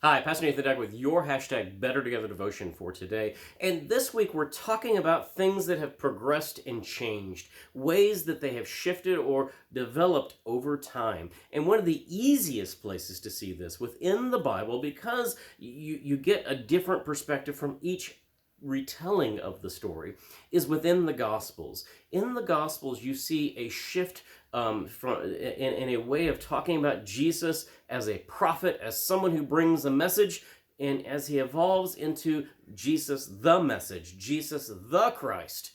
Hi, Pastor Nathan Deck with your hashtag Better Together devotion for today. And this week we're talking about things that have progressed and changed, ways that they have shifted or developed over time. And one of the easiest places to see this within the Bible, because you get a different perspective from each retelling of the story, is within the Gospels. In the Gospels, you see a shift in a way of talking about Jesus as a prophet, as someone who brings a message, and as he evolves into Jesus the message, Jesus the Christ.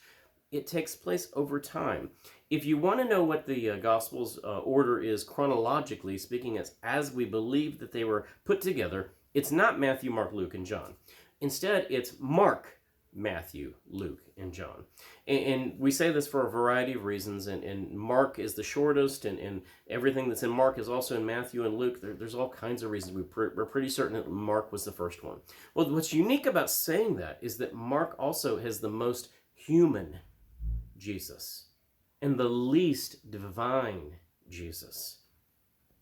It takes place over time. If you want to know what the Gospels order is chronologically speaking, as we believe that they were put together, it's not Matthew, Mark, Luke, and John. Instead, it's Mark, Matthew, Luke, and John. And we say this for a variety of reasons, and Mark is the shortest, and everything that's in Mark is also in Matthew and Luke. There's all kinds of reasons. We're pretty certain that Mark was the first one. Well, what's unique about saying that is that Mark also has the most human Jesus and the least divine Jesus.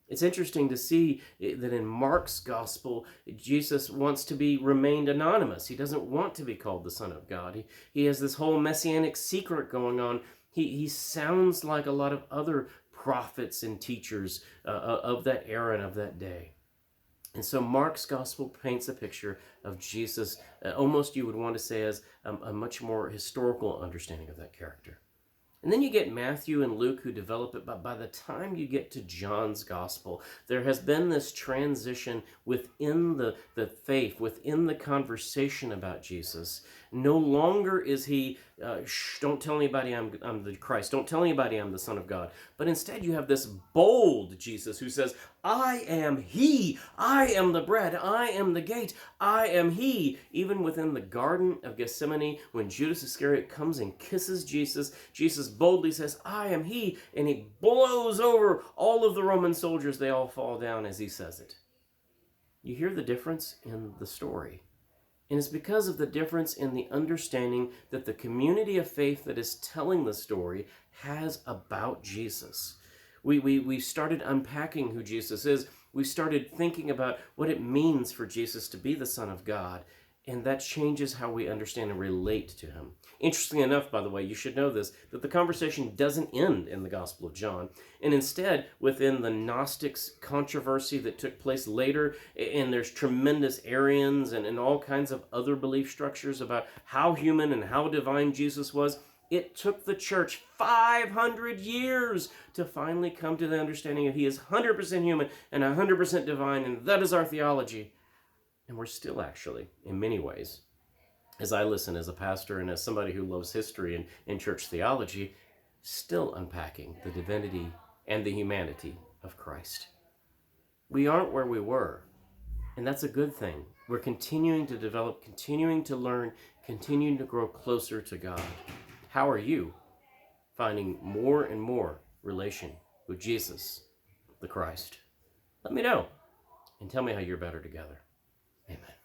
It's interesting to see that in Mark's gospel, Jesus wants to be remained anonymous. He doesn't want to be called the Son of God. He has this whole messianic secret going on. He sounds like a lot of other prophets and teachers of that era and of that day. And so Mark's gospel paints a picture of Jesus, almost you would want to say as a much more historical understanding of that character. And then you get Matthew and Luke who develop it, but by the time you get to John's gospel, there has been this transition within the faith, within the conversation about Jesus. No longer is he, don't tell anybody I'm the Christ, don't tell anybody I'm the Son of God, but instead you have this bold Jesus who says, I am he, I am the bread, I am the gate, I am he. Even within the Garden of Gethsemane, when Judas Iscariot comes and kisses Jesus, Jesus boldly says, I am he, and he blows over all of the Roman soldiers. They all fall down as he says it. You hear the difference in the story. And it's because of the difference in the understanding that the community of faith that is telling the story has about Jesus. We started unpacking who Jesus is. We started thinking about what it means for Jesus to be the Son of God. And that changes how we understand and relate to him. Interestingly enough, by the way, you should know this, that the conversation doesn't end in the Gospel of John. And instead, within the Gnostics controversy that took place later, and there's tremendous Arians and all kinds of other belief structures about how human and how divine Jesus was, it took the church 500 years to finally come to the understanding of he is 100% human and 100% divine, and that is our theology. And we're still actually, in many ways, as I listen as a pastor and as somebody who loves history and church theology, still unpacking the divinity and the humanity of Christ. We aren't where we were, and that's a good thing. We're continuing to develop, continuing to learn, continuing to grow closer to God. How are you finding more and more relation with Jesus, the Christ? Let me know, and tell me how you're better together. Amen.